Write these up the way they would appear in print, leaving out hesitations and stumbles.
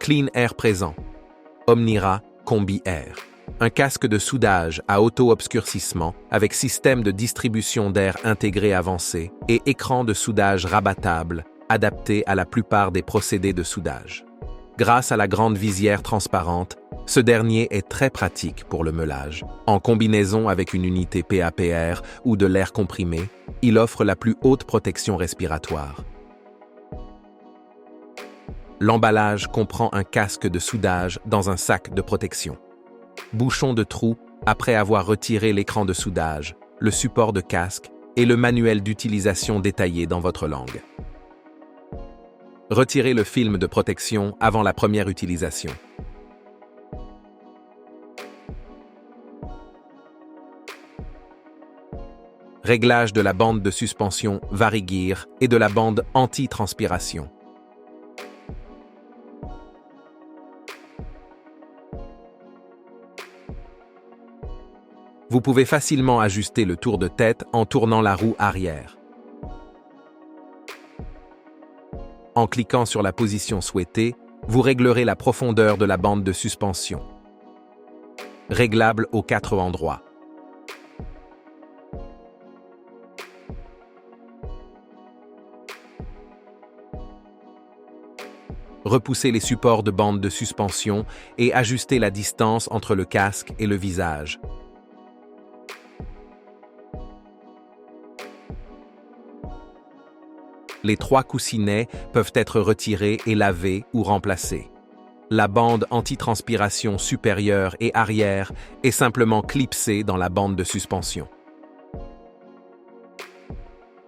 Clean Air présent. Omnira Combi Air. Un casque de soudage à auto-obscurcissement avec système de distribution d'air intégré avancé et écran de soudage rabattable adapté à la plupart des procédés de soudage. Grâce à la grande visière transparente, ce dernier est très pratique pour le meulage. En combinaison avec une unité PAPR ou de l'air comprimé, il offre la plus haute protection respiratoire. L'emballage comprend un casque de soudage dans un sac de protection. Bouchon de trou après avoir retiré l'écran de soudage, le support de casque et le manuel d'utilisation détaillé dans votre langue. Retirez le film de protection avant la première utilisation. Réglage de la bande de suspension Vari-Gear et de la bande anti-transpiration. Vous pouvez facilement ajuster le tour de tête en tournant la roue arrière. En cliquant sur la position souhaitée, vous réglerez la profondeur de la bande de suspension. Réglable aux 4 endroits. Repoussez les supports de bande de suspension et ajustez la distance entre le casque et le visage. Les 3 coussinets peuvent être retirés et lavés ou remplacés. La bande anti-transpiration supérieure et arrière est simplement clipsée dans la bande de suspension.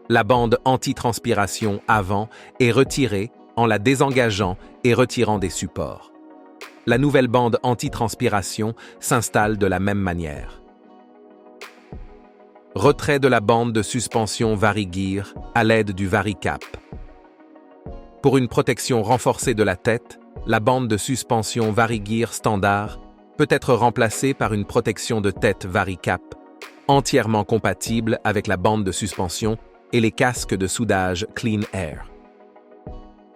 La bande anti-transpiration avant est retirée en la désengageant et retirant des supports. La nouvelle bande anti-transpiration s'installe de la même manière. Retrait de la bande de suspension Vari-Gear à l'aide du Vari-Cap. Pour une protection renforcée de la tête, la bande de suspension Vari-Gear standard peut être remplacée par une protection de tête Vari-Cap, entièrement compatible avec la bande de suspension et les casques de soudage Clean Air.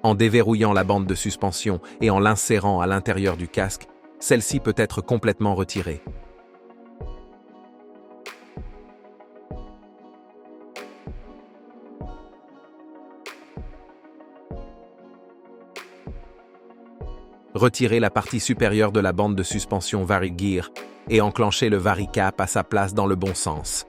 En déverrouillant la bande de suspension et en l'insérant à l'intérieur du casque, celle-ci peut être complètement retirée. Retirez la partie supérieure de la bande de suspension Vari-Gear et enclenchez le Vari-Cap à sa place dans le bon sens.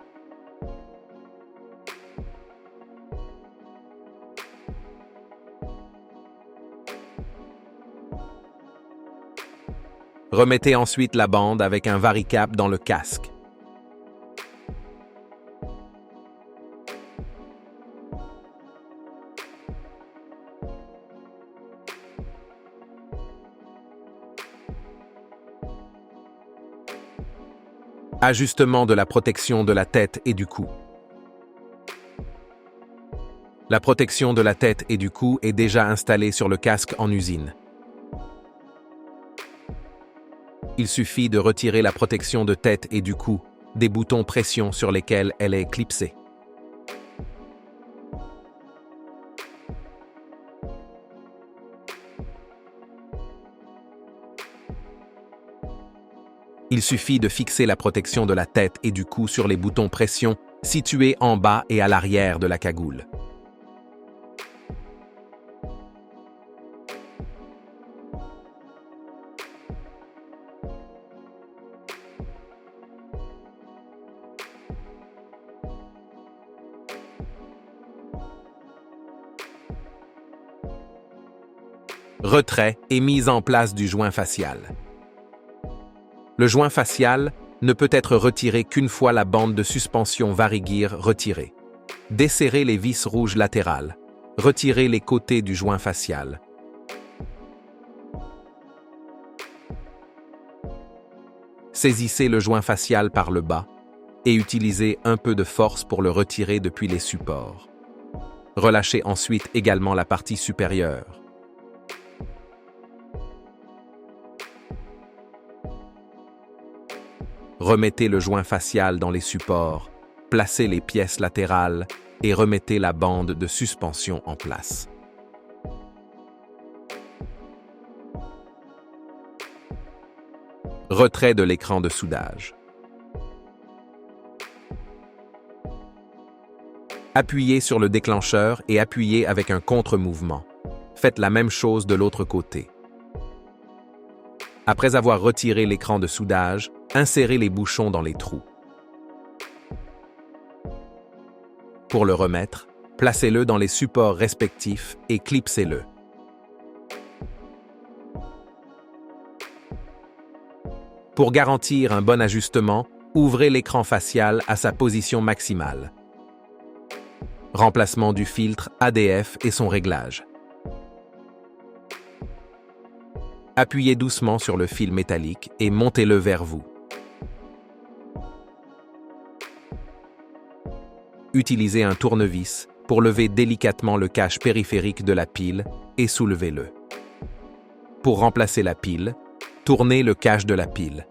Remettez ensuite la bande avec un Vari-Cap dans le casque. Ajustement de la protection de la tête et du cou. La protection de la tête et du cou est déjà installée sur le casque en usine. Il suffit de retirer la protection de tête et du cou des boutons pression sur lesquels elle est clipsée. Il suffit de fixer la protection de la tête et du cou sur les boutons pression situés en bas et à l'arrière de la cagoule. Retrait et mise en place du joint facial. Le joint facial ne peut être retiré qu'une fois la bande de suspension Vari-Gear retirée. Desserrez les vis rouges latérales. Retirez les côtés du joint facial. Saisissez le joint facial par le bas et utilisez un peu de force pour le retirer depuis les supports. Relâchez ensuite également la partie supérieure. Remettez le joint facial dans les supports, placez les pièces latérales et remettez la bande de suspension en place. Retrait de l'écran de soudage. Appuyez sur le déclencheur et appuyez avec un contre-mouvement. Faites la même chose de l'autre côté. Après avoir retiré l'écran de soudage, insérez les bouchons dans les trous. Pour le remettre, placez-le dans les supports respectifs et clipsez-le. Pour garantir un bon ajustement, ouvrez l'écran facial à sa position maximale. Remplacement du filtre ADF et son réglage. Appuyez doucement sur le fil métallique et montez-le vers vous. Utilisez un tournevis pour lever délicatement le cache périphérique de la pile et soulevez-le. Pour remplacer la pile, tournez le cache de la pile.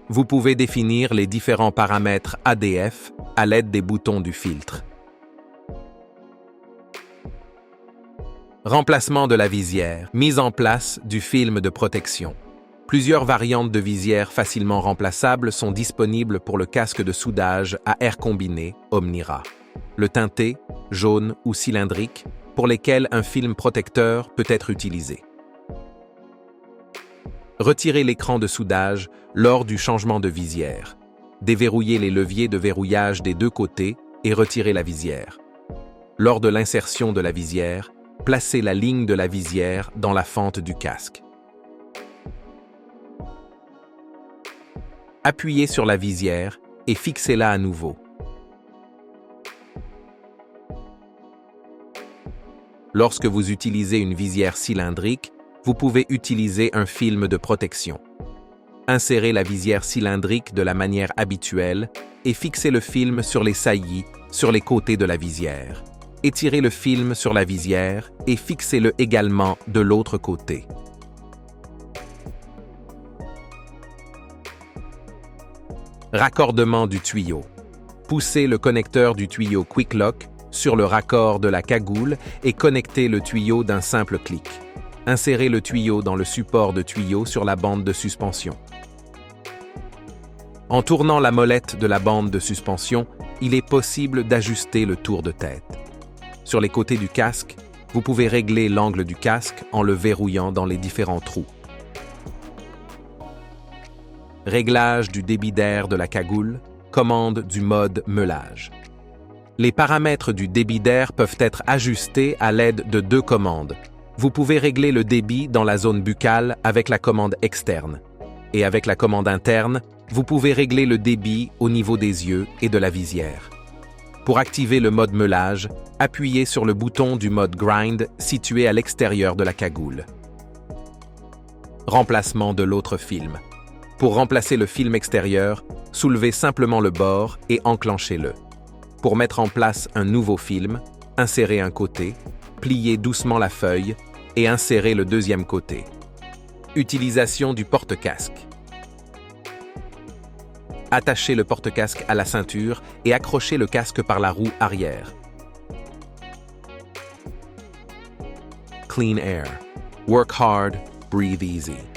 Vous pouvez définir les différents paramètres ADF à l'aide des boutons du filtre. Remplacement de la visière, mise en place du film de protection. Plusieurs variantes de visière facilement remplaçables sont disponibles pour le casque de soudage à air combiné Omnira. Le teinté, jaune ou cylindrique, pour lesquels un film protecteur peut être utilisé. Retirez l'écran de soudage lors du changement de visière. Déverrouillez les leviers de verrouillage des deux côtés et retirez la visière. Lors de l'insertion de la visière, placez la ligne de la visière dans la fente du casque. Appuyez sur la visière et fixez-la à nouveau. Lorsque vous utilisez une visière cylindrique, vous pouvez utiliser un film de protection. Insérez la visière cylindrique de la manière habituelle et fixez le film sur les saillies sur les côtés de la visière. Étirez le film sur la visière et fixez-le également de l'autre côté. Raccordement du tuyau. Poussez le connecteur du tuyau Quick Lock sur le raccord de la cagoule et connectez le tuyau d'un simple clic. Insérez le tuyau dans le support de tuyau sur la bande de suspension. En tournant la molette de la bande de suspension, il est possible d'ajuster le tour de tête. Sur les côtés du casque, vous pouvez régler l'angle du casque en le verrouillant dans les différents trous. Réglage du débit d'air de la cagoule, commande du mode meulage. Les paramètres du débit d'air peuvent être ajustés à l'aide de deux commandes. Vous pouvez régler le débit dans la zone buccale avec la commande externe. Et avec la commande interne, vous pouvez régler le débit au niveau des yeux et de la visière. Pour activer le mode meulage, appuyez sur le bouton du mode grind situé à l'extérieur de la cagoule. Remplacement de l'autre film. Pour remplacer le film extérieur, soulevez simplement le bord et enclenchez-le. Pour mettre en place un nouveau film, insérez un côté, pliez doucement la feuille et insérez le deuxième côté. Utilisation du porte-casque. Attachez le porte-casque à la ceinture et accrochez le casque par la roue arrière. Clean Air. Work hard, breathe easy.